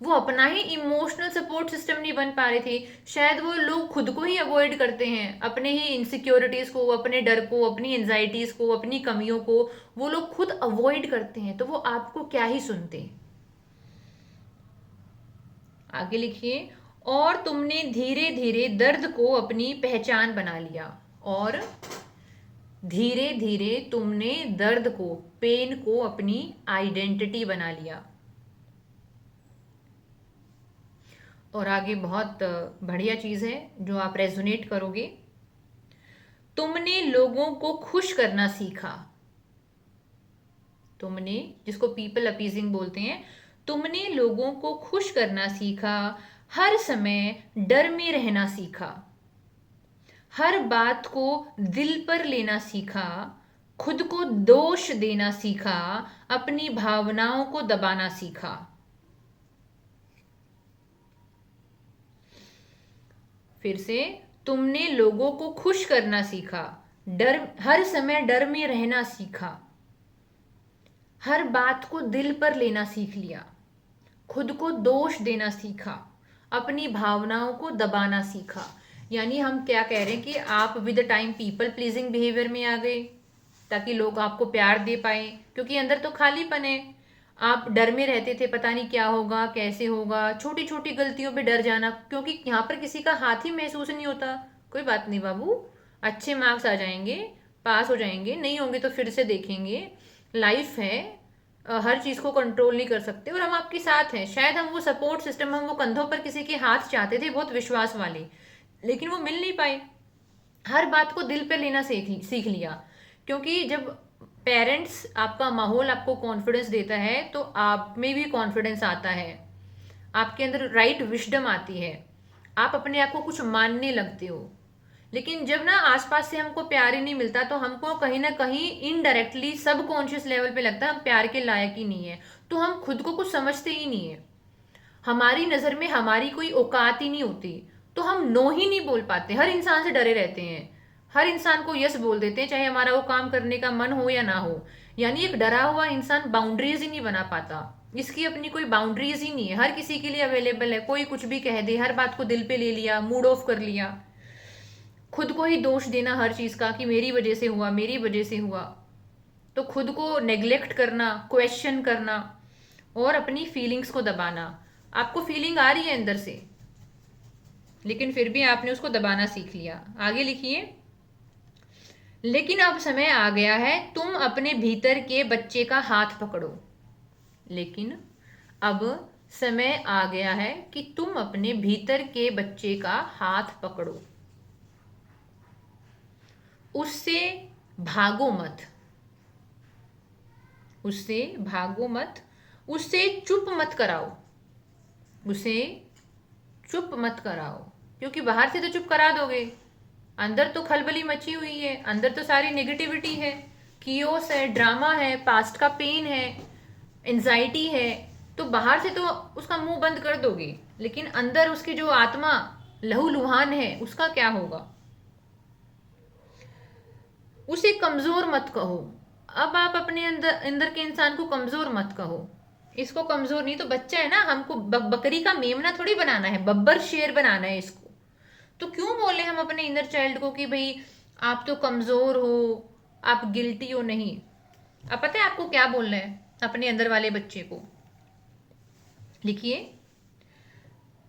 वो अपना ही इमोशनल सपोर्ट सिस्टम नहीं बन पा रहे थे। शायद वो लोग खुद को ही अवॉइड करते हैं, अपने ही इनसिक्योरिटीज को, अपने डर को, अपनी एंजाइटीज को, अपनी कमियों को वो लोग खुद अवॉइड करते हैं, तो वो आपको क्या ही सुनते। आगे लिखिए, और तुमने धीरे धीरे दर्द को अपनी पहचान बना लिया। और धीरे धीरे तुमने दर्द को, पेन को अपनी आइडेंटिटी बना लिया। और आगे बहुत बढ़िया चीज है जो आप रेजोनेट करोगे। तुमने लोगों को खुश करना सीखा। तुमने, जिसको पीपल अपीजिंग बोलते हैं, तुमने लोगों को खुश करना सीखा, हर समय डर में रहना सीखा, हर बात को दिल पर लेना सीखा, खुद को दोष देना सीखा, अपनी भावनाओं को दबाना सीखा। फिर से, तुमने लोगों को खुश करना सीखा, हर समय डर में रहना सीखा, हर बात को दिल पर लेना सीख लिया, खुद को दोष देना सीखा, अपनी भावनाओं को दबाना सीखा। यानी हम क्या कह रहे हैं कि आप with time people pleasing behaviour में आ गए ताकि लोग आपको प्यार दे पाए, क्योंकि अंदर तो खालीपन है। आप डर में रहते थे, पता नहीं क्या होगा, कैसे होगा, छोटी छोटी गलतियों पे डर जाना, क्योंकि यहाँ पर किसी का हाथ ही महसूस नहीं होता। कोई बात नहीं बाबू, अच्छे मार्क्स आ जाएंगे, पास हो जाएंगे, नहीं होंगे तो फिर से देखेंगे, लाइफ है, हर चीज़ को कंट्रोल नहीं कर सकते और हम आपके साथ हैं। शायद हम वो सपोर्ट सिस्टम, हम वो कंधों पर किसी के हाथ चाहते थे, बहुत विश्वास वाले, लेकिन वो मिल नहीं पाए। हर बात को दिल पे लेना सीख लिया, क्योंकि जब पेरेंट्स, आपका माहौल आपको कॉन्फिडेंस देता है तो आप में भी कॉन्फिडेंस आता है, आपके अंदर राइट विजडम आती है, आप अपने आप को कुछ मानने लगते हो। लेकिन जब ना आसपास से हमको प्यार ही नहीं मिलता तो हमको कहीं ना कहीं इनडायरेक्टली सबकॉन्शियस लेवल पे लगता है हम प्यार के लायक ही नहीं है, तो हम खुद को कुछ समझते ही नहीं है, हमारी नज़र में हमारी कोई औकात ही नहीं होती, तो हम नो ही नहीं बोल पाते, हर इंसान से डरे रहते हैं, हर इंसान को यस बोल देते हैं चाहे हमारा वो काम करने का मन हो या ना हो। यानी एक डरा हुआ इंसान बाउंड्रीज ही नहीं बना पाता, इसकी अपनी कोई बाउंड्रीज ही नहीं है, हर किसी के लिए अवेलेबल है, कोई कुछ भी कह दे, हर बात को दिल पे ले लिया, मूड ऑफ कर लिया, खुद को ही दोष देना हर चीज का कि मेरी वजह से हुआ, मेरी वजह से हुआ, तो खुद को नेग्लेक्ट करना, क्वेश्चन करना और अपनी फीलिंग्स को दबाना। आपको फीलिंग आ रही है अंदर से, लेकिन फिर भी आपने उसको दबाना सीख लिया। आगे लिखिए, लेकिन अब समय आ गया है तुम अपने भीतर के बच्चे का हाथ पकड़ो। लेकिन अब समय आ गया है कि तुम अपने भीतर के बच्चे का हाथ पकड़ो, उससे भागो मत, उससे भागो मत, उससे चुप मत कराओ, उसे चुप मत कराओ, क्योंकि बाहर से तो चुप करा दोगे, अंदर तो खलबली मची हुई है, अंदर तो सारी नेगेटिविटी है, कियोस है, ड्रामा है, पास्ट का पेन है, एंजाइटी है, तो बाहर से तो उसका मुंह बंद कर दोगे, लेकिन अंदर उसकी जो आत्मा लहूलुहान है उसका क्या होगा। उसे कमजोर मत कहो। अब आप अपने अंदर अंदर के इंसान को कमजोर मत कहो, इसको कमजोर नहीं, तो बच्चा है ना, हमको बकरी का मेमना थोड़ी बनाना है, बब्बर शेर बनाना है इसको। तो क्यों बोले हम अपने इनर चाइल्ड को कि भाई आप तो कमजोर हो, आप गिल्टी हो, नहीं। अब पता है आपको क्या बोलना है अपने अंदर वाले बच्चे को। लिखिए,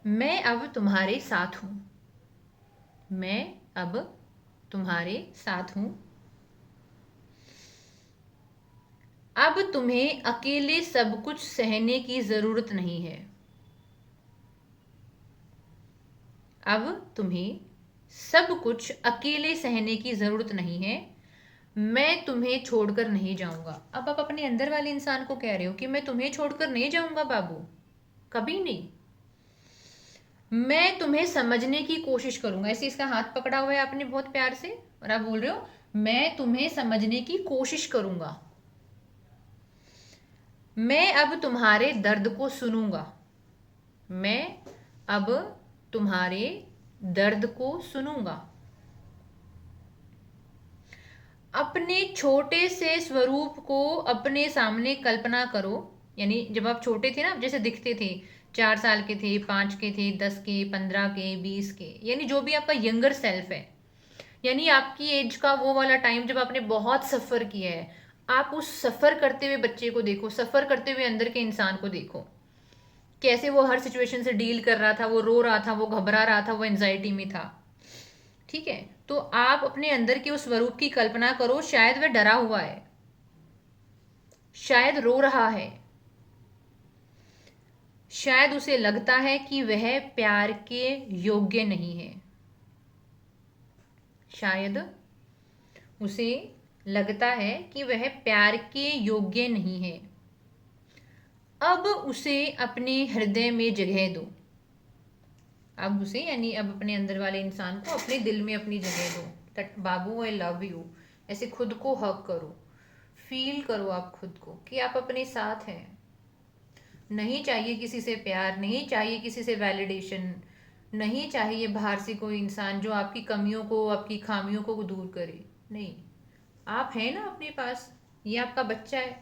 मैं अब तुम्हारे साथ हूं, मैं अब तुम्हारे साथ हूं, अब तुम्हें अकेले सब कुछ सहने की जरूरत नहीं है, अब तुम्हें सब कुछ अकेले सहने की जरूरत नहीं है, मैं तुम्हें छोड़कर नहीं जाऊंगा। अब आप अपने अंदर वाले इंसान को कह रहे हो कि मैं तुम्हें छोड़कर नहीं जाऊंगा बाबू, कभी नहीं, मैं तुम्हें समझने की कोशिश करूंगा। ऐसे इसका हाथ पकड़ा हुआ है आपने बहुत प्यार से, और आप बोल रहे हो मैं तुम्हें समझने की कोशिश करूंगा, मैं अब तुम्हारे दर्द को सुनूंगा, मैं अब तुम्हारे दर्द को सुनूंगा। अपने छोटे से स्वरूप को अपने सामने कल्पना करो। यानी जब आप छोटे थे ना, जैसे दिखते थे, 4 साल के थे, 5 के थे, 10 के, 15 के, 20 के, यानी जो भी आपका यंगर सेल्फ है, यानी आपकी एज का वो वाला टाइम जब आपने बहुत सफ़र किया है, आप उस सफ़र करते हुए बच्चे को देखो, सफ़र करते हुए अंदर के इंसान को देखो, कैसे वो हर सिचुएशन से डील कर रहा था, वो रो रहा था, वो घबरा रहा था, वो एंजाइटी में था। ठीक है, तो आप अपने अंदर के उस स्वरूप की कल्पना करो। शायद वह डरा हुआ है, शायद रो रहा है, शायद उसे लगता है कि वह प्यार के योग्य नहीं है, शायद उसे लगता है कि वह प्यार के योग्य नहीं है। अब उसे अपने हृदय में जगह दो। अब उसे, यानी अब अपने अंदर वाले इंसान को अपने दिल में अपनी जगह दो। That Babu I love you, ऐसे खुद को हक करो, फील करो आप खुद को कि आप अपने साथ हैं। नहीं चाहिए किसी से प्यार, नहीं चाहिए किसी से वैलिडेशन, नहीं चाहिए बाहर से कोई इंसान जो आपकी कमियों को, आपकी खामियों को दूर करे। नहीं, आप हैं ना अपने पास, ये आपका बच्चा है,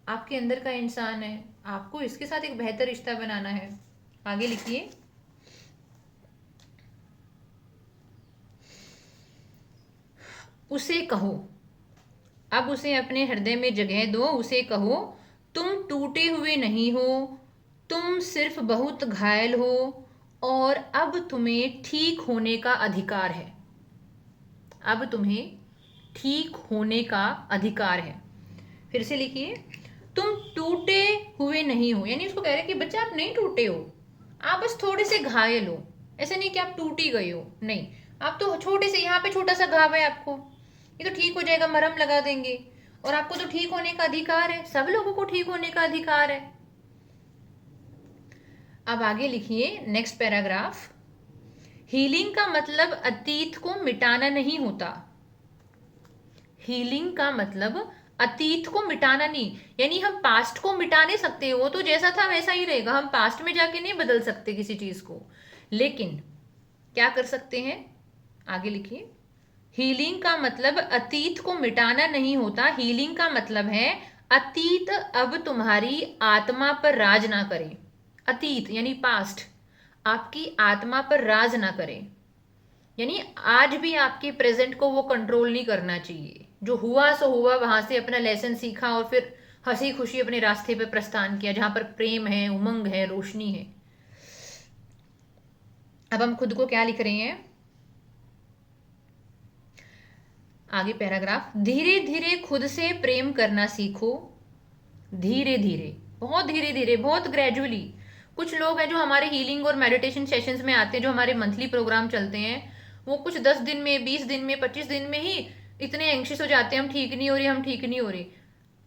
आपके अंदर का इंसान है, आपको इसके साथ एक बेहतर रिश्ता बनाना है। आगे लिखिए, उसे कहो। अब उसे अपने हृदय में जगह दो, उसे कहो, तुम टूटे हुए नहीं हो, तुम सिर्फ बहुत घायल हो और अब तुम्हें ठीक होने का अधिकार है। अब तुम्हें ठीक होने का अधिकार है। फिर से लिखिए, तुम टूटे हुए नहीं हो, यानी उसको कह रहे हैं कि बच्चा आप नहीं टूटे हो, आप बस थोड़े से घायल हो। ऐसा नहीं कि आप टूट ही गए हो, नहीं, आप तो छोटे से, यहाँ पे छोटा सा घाव है आपको, ये तो ठीक हो जाएगा, मरहम लगा देंगे, और आपको तो ठीक होने का अधिकार है, सब लोगों को ठीक होने का अधिकार है। अब आगे लिखिए, नेक्स्ट पैराग्राफ, हीलिंग का मतलब अतीत को मिटाना नहीं होता। हीलिंग का मतलब अतीत को मिटाना नहीं, यानी हम पास्ट को मिटा नहीं सकते, वो तो जैसा था वैसा ही रहेगा, हम पास्ट में जाके नहीं बदल सकते किसी चीज को। लेकिन क्या कर सकते हैं, आगे लिखिए, हीलिंग का मतलब अतीत को मिटाना नहीं होता। हीलिंग का मतलब है अतीत अब तुम्हारी आत्मा पर राज ना करे। अतीत यानी पास्ट आपकी आत्मा पर राज ना करे, यानी आज भी आपके प्रेजेंट को वो कंट्रोल नहीं करना चाहिए। जो हुआ सो हुआ, वहां से अपना लेसन सीखा और फिर हंसी खुशी अपने रास्ते पर प्रस्थान किया, जहां पर प्रेम है, उमंग है, रोशनी है। अब हम खुद को क्या लिख रहे हैं, आगे पैराग्राफ, धीरे धीरे खुद से प्रेम करना सीखो। धीरे धीरे, बहुत धीरे धीरे, बहुत ग्रेजुअली। कुछ लोग हैं जो हमारे हीलिंग और मेडिटेशन सेशंस में आते हैं, जो हमारे मंथली प्रोग्राम चलते हैं, वो कुछ 10 दिन में, 20 दिन में, 25 दिन में ही इतने एंग्शियस हो जाते हैं, हम ठीक नहीं हो रहे, हम ठीक नहीं हो रहे।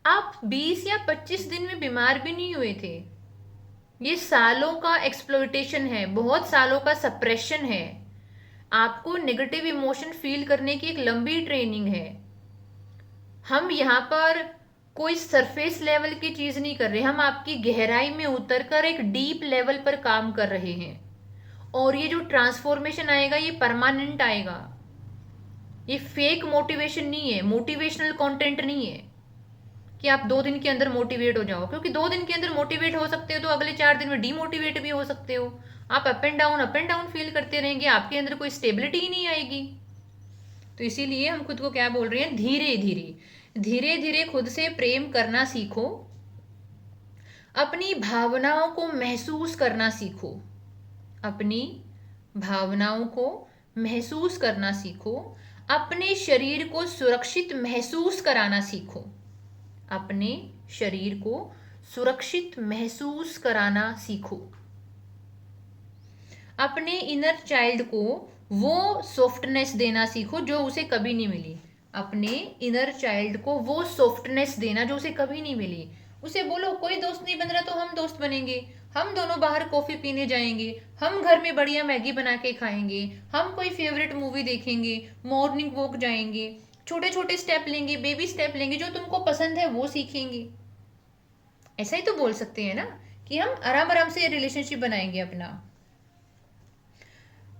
आप 20 या 25 दिन में बीमार भी नहीं हुए थे। ये सालों का एक्सप्लॉयटेशन है, बहुत सालों का सप्रेशन है। आपको नेगेटिव इमोशन फील करने की एक लंबी ट्रेनिंग है। हम यहाँ पर कोई सरफेस लेवल की चीज नहीं कर रहे, हम आपकी गहराई में उतरकर एक डीप लेवल पर काम कर रहे हैं। और ये जो ट्रांसफॉर्मेशन आएगा ये परमानेंट आएगा, ये फेक मोटिवेशन नहीं है, मोटिवेशनल कंटेंट नहीं है कि आप 2 दिन के अंदर मोटिवेट हो जाओ, क्योंकि 2 दिन के अंदर मोटिवेट हो सकते हो तो अगले 4 दिन में डीमोटिवेट भी हो सकते हो। आप अप एंड डाउन फील करते रहेंगे, आपके अंदर कोई स्टेबिलिटी ही नहीं आएगी। तो इसीलिए हम खुद को क्या बोल रहे हैं, धीरे धीरे, धीरे धीरे खुद से प्रेम करना सीखो। अपनी भावनाओं को महसूस करना सीखो। अपनी भावनाओं को महसूस करना सीखो। अपने शरीर को सुरक्षित महसूस कराना सीखो। अपने शरीर को सुरक्षित महसूस कराना सीखो। अपने इनर चाइल्ड को वो सॉफ्टनेस देना सीखो जो उसे कभी नहीं मिली। अपने इनर चाइल्ड को वो सॉफ्टनेस देना जो उसे कभी नहीं मिली। उसे बोलो कोई दोस्त नहीं बन रहा तो हम दोस्त बनेंगे, हम दोनों बाहर कॉफी पीने जाएंगे, हम घर में बढ़िया मैगी बना के खाएंगे, हम कोई फेवरेट मूवी देखेंगे, मॉर्निंग वॉक जाएंगे, छोटे छोटे स्टेप लेंगे, बेबी स्टेप लेंगे, जो तुमको पसंद है वो सीखेंगे। ऐसा ही तो बोल सकते हैं ना कि हम आराम आराम से रिलेशनशिप बनाएंगे अपना।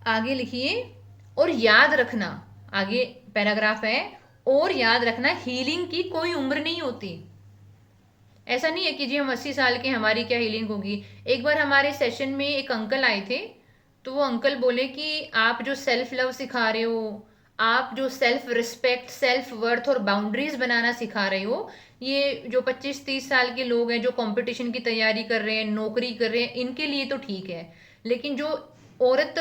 आगे लिखिए, और याद रखना, आगे पैराग्राफ है, और याद रखना हीलिंग की कोई उम्र नहीं होती। ऐसा नहीं है कि जी हम 80 साल के हमारी क्या हीलिंग होगी। एक बार हमारे सेशन में एक अंकल आए थे, तो वो अंकल बोले कि आप जो सेल्फ लव सिखा रहे हो, आप जो सेल्फ रिस्पेक्ट, सेल्फ वर्थ और बाउंड्रीज बनाना सिखा रहे हो, ये जो 25-30 साल के लोग हैं जो कंपटीशन की तैयारी कर रहे हैं, नौकरी कर रहे हैं, इनके लिए तो ठीक है। लेकिन जो औरत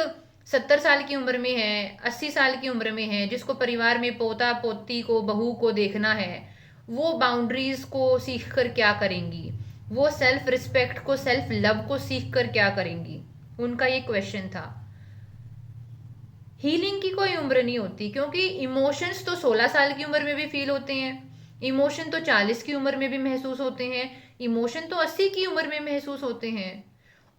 70 साल की उम्र में है, 80 साल की उम्र में है, जिसको परिवार में पोता पोती को, बहू को देखना है, वो बाउंड्रीज को सीख कर क्या करेंगी, वो सेल्फ रिस्पेक्ट को, सेल्फ लव को सीख कर क्या करेंगी, उनका ये क्वेश्चन था। हीलिंग की कोई उम्र नहीं होती, क्योंकि इमोशंस तो 16 साल की उम्र में भी फील होते हैं, इमोशन तो 40 की उम्र में भी महसूस होते हैं, इमोशन तो 80 की उम्र में महसूस होते हैं,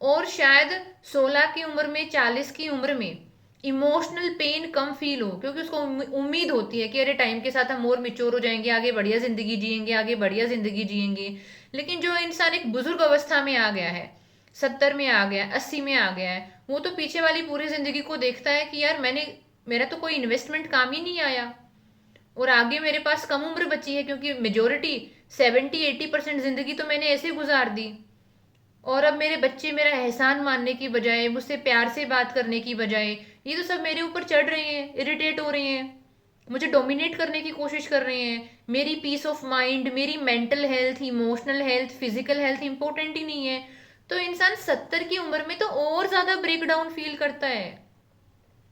और शायद 16 की उम्र में, 40 की उम्र में इमोशनल पेन कम फील हो, क्योंकि उसको उम्मीद होती है कि अरे टाइम के साथ हम और मेच्योर हो जाएंगे, आगे बढ़िया जिंदगी जिएंगे, आगे बढ़िया जिंदगी जिएंगे। लेकिन जो इंसान एक बुजुर्ग अवस्था में आ गया है, 70 में आ गया है, 80 में आ गया है, वो तो पीछे वाली पूरी जिंदगी को देखता है कि यार मेरा तो कोई इन्वेस्टमेंट काम ही नहीं आया, और आगे मेरे पास कम उम्र बची है, क्योंकि मेजोरिटी 70-80% जिंदगी तो मैंने ऐसे गुजार दी, और अब मेरे बच्चे मेरा एहसान मानने की बजाय, मुझसे प्यार से बात करने की बजाय, ये तो सब मेरे ऊपर चढ़ रहे हैं, इरिटेट हो रहे हैं, मुझे डोमिनेट करने की कोशिश कर रहे हैं। मेरी पीस ऑफ माइंड, मेरी mental health, emotional health, physical health important ही नहीं है। तो इंसान 70 की उम्र में तो और ज्यादा ब्रेक डाउन फील करता है।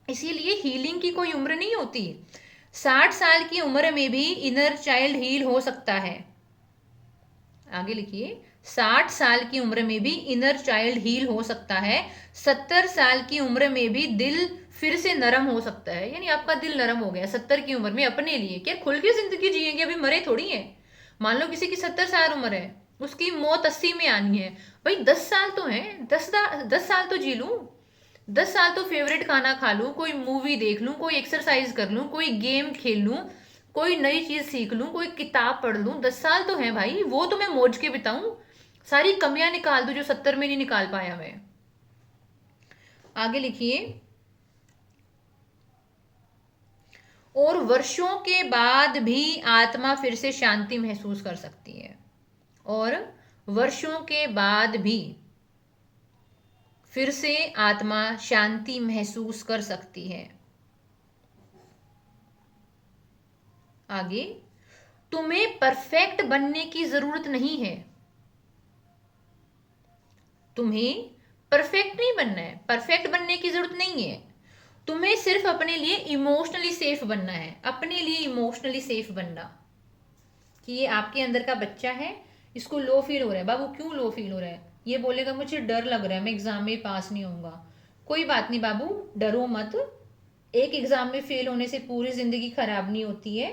इसीलिए हीलिंग की कोई उम्र नहीं होती। 60 साल की उम्र में भी इनर चाइल्ड हील हो सकता है। आगे लिखिए, 60 साल की उम्र में भी इनर चाइल्ड हील हो सकता है। 70 साल की उम्र में भी दिल फिर से नरम हो सकता है। यानी आपका दिल नरम हो गया 70 की उम्र में अपने लिए, क्या खुल के जिंदगी जिएंगे, अभी मरे थोड़ी है। मान लो किसी की 70 साल उम्र है, उसकी मौत 80 में आनी है, भाई 10 साल तो है, 10 साल तो जी लूं, 10 साल तो फेवरेट खाना खा लूं, कोई मूवी देख लूं, कोई एक्सरसाइज कर लूं, कोई गेम खेल लूं, कोई नई चीज सीख लूं, कोई किताब पढ़ लूं। 10 साल तो है भाई, वो तो मैं मौज के बिताऊं, सारी कमियां निकाल दूं जो 70 में नहीं निकाल पाया मैं। आगे लिखिए, और वर्षों के बाद भी आत्मा फिर से शांति महसूस कर सकती है, और वर्षों के बाद भी फिर से आत्मा शांति महसूस कर सकती है। आगे, तुम्हें परफेक्ट बनने की जरूरत नहीं है। तुम्हें परफेक्ट नहीं बनना है, परफेक्ट बनने की जरूरत नहीं है। तुम्हें सिर्फ अपने लिए इमोशनली सेफ बनना है, अपने लिए इमोशनली सेफ बनना, कि ये आपके अंदर का बच्चा है, इसको लो फील हो रहा है। बाबू क्यों लो फील हो रहा है? ये बोलेगा मुझे डर लग रहा है, मैं एग्जाम में पास नहीं होऊंगा। कोई बात नहीं बाबू, डरो मत। एक एग्जाम में फेल होने से पूरी जिंदगी खराब नहीं होती है।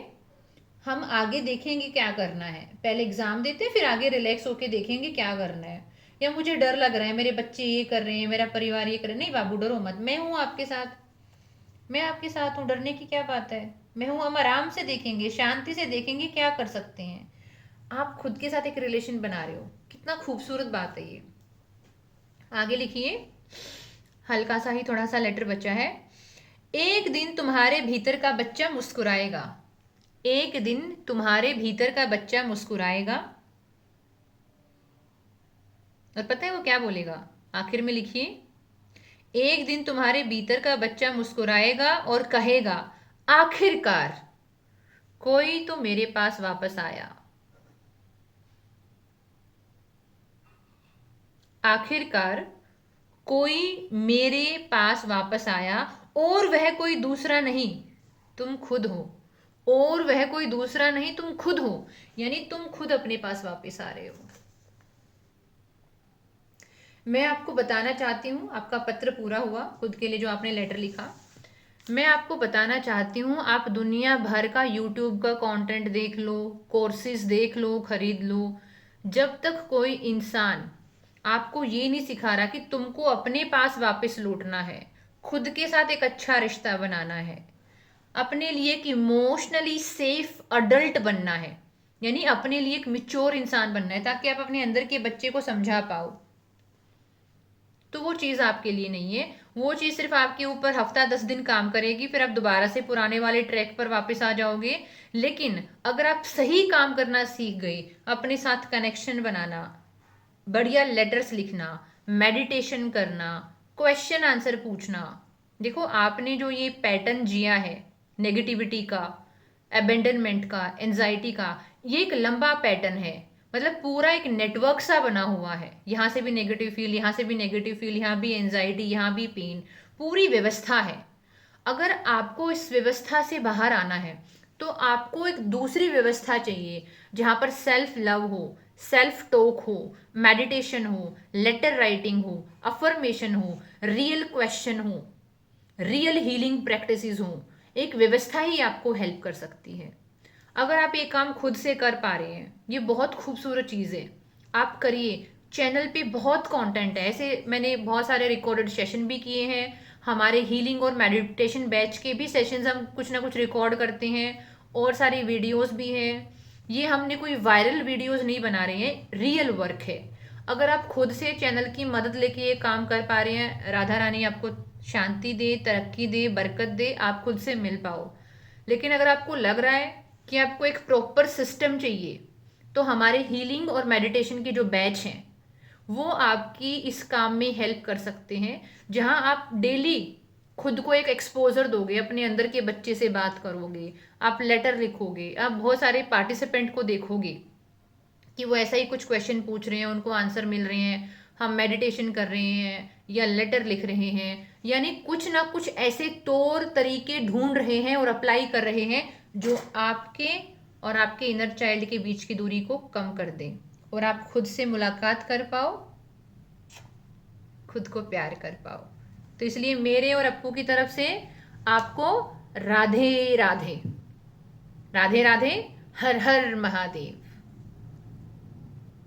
हम आगे देखेंगे क्या करना है, पहले एग्जाम देते हैं, फिर आगे रिलैक्स होके देखेंगे क्या करना है। या मुझे डर लग रहा है, मेरे बच्चे ये कर रहे हैं, मेरा परिवार ये कर रहे हैं, नहीं बाबू डरो मत, मैं हूँ आपके साथ, मैं आपके साथ हूँ, डरने की क्या बात है, मैं हूँ। हम आराम से देखेंगे, शांति से देखेंगे क्या कर सकते हैं। आप खुद के साथ एक रिलेशन बना रहे हो, कितना खूबसूरत बात है ये। आगे लिखिए, हल्का सा ही थोड़ा सा लेटर बचा है। एक दिन तुम्हारे भीतर का बच्चा मुस्कुराएगा, एक दिन तुम्हारे भीतर का बच्चा मुस्कुराएगा, और पता है वो क्या बोलेगा? आखिर में लिखिए, एक दिन तुम्हारे भीतर का बच्चा मुस्कुराएगा और कहेगा, आखिरकार कोई तो मेरे पास वापस आया, आखिरकार कोई मेरे पास वापस आया, और वह कोई दूसरा नहीं तुम खुद हो, और वह कोई दूसरा नहीं तुम खुद हो। यानी तुम खुद अपने पास वापस आ रहे हो। मैं आपको बताना चाहती हूँ, आपका पत्र पूरा हुआ खुद के लिए जो आपने लेटर लिखा। मैं आपको बताना चाहती हूँ, आप दुनिया भर का यूट्यूब का कंटेंट देख लो, कोर्सेज देख लो, खरीद लो, जब तक कोई इंसान आपको ये नहीं सिखा रहा कि तुमको अपने पास वापस लौटना है, खुद के साथ एक अच्छा रिश्ता बनाना है, अपने लिए एक इमोशनली सेफ अडल्ट बनना है, यानी अपने लिए एक मिच्योर इंसान बनना है, ताकि आप अपने अंदर के बच्चे को समझा पाओ, तो वो चीज़ आपके लिए नहीं है। वो चीज़ सिर्फ आपके ऊपर हफ्ता 10 दिन काम करेगी, फिर आप दोबारा से पुराने वाले ट्रैक पर वापस आ जाओगे। लेकिन अगर आप सही काम करना सीख गए, अपने साथ कनेक्शन बनाना, बढ़िया लेटर्स लिखना, मेडिटेशन करना, क्वेश्चन आंसर पूछना, देखो आपने जो ये पैटर्न जिया है नेगेटिविटी का, अबेंडनमेंट का, एंजाइटी का, ये एक लंबा पैटर्न है। मतलब पूरा एक नेटवर्क सा बना हुआ है, यहाँ से भी नेगेटिव फील, यहाँ से भी नेगेटिव फील, यहाँ भी एंजाइटी, यहाँ भी पेन, पूरी व्यवस्था है। अगर आपको इस व्यवस्था से बाहर आना है तो आपको एक दूसरी व्यवस्था चाहिए जहाँ पर सेल्फ लव हो, सेल्फ टॉक हो, मेडिटेशन हो, लेटर राइटिंग हो, अफर्मेशन हो, रियल क्वेश्चन हो, रियल हीलिंग प्रैक्टिसेस हो। एक व्यवस्था ही आपको हेल्प कर सकती है। अगर आप ये काम खुद से कर पा रहे हैं, ये बहुत खूबसूरत चीज़ है, आप करिए। चैनल पे बहुत कंटेंट है, ऐसे मैंने बहुत सारे रिकॉर्डेड सेशन भी किए हैं। हमारे हीलिंग और मेडिटेशन बैच के भी सेशंस हम कुछ ना कुछ रिकॉर्ड करते हैं, और सारी वीडियोस भी हैं। ये हमने कोई वायरल वीडियोस नहीं बना रहे हैं, रियल वर्क है। अगर आप खुद से चैनल की मदद लेके ये काम कर पा रहे हैं, राधा रानी आपको शांति दे, तरक्की दे, बरकत दे, आप खुद से मिल पाओ। लेकिन अगर आपको लग रहा है कि आपको एक प्रॉपर सिस्टम चाहिए, तो हमारे हीलिंग और मेडिटेशन के जो बैच हैं वो आपकी इस काम में हेल्प कर सकते हैं। जहां आप डेली खुद को एक एक्सपोजर दोगे, अपने अंदर के बच्चे से बात करोगे, आप लेटर लिखोगे, आप बहुत सारे पार्टिसिपेंट को देखोगे कि वो ऐसा ही कुछ क्वेश्चन पूछ रहे हैं, उनको आंसर मिल रहे हैं, हम मेडिटेशन कर रहे हैं या लेटर लिख रहे हैं, यानी कुछ ना कुछ ऐसे तौर तरीके ढूंढ रहे हैं और अप्लाई कर रहे हैं जो आपके और आपके इनर चाइल्ड के बीच की दूरी को कम कर दें, और आप खुद से मुलाकात कर पाओ, खुद को प्यार कर पाओ। तो इसलिए मेरे और अप्पू की तरफ से आपको राधे राधे, राधे राधे, हर हर महादेव।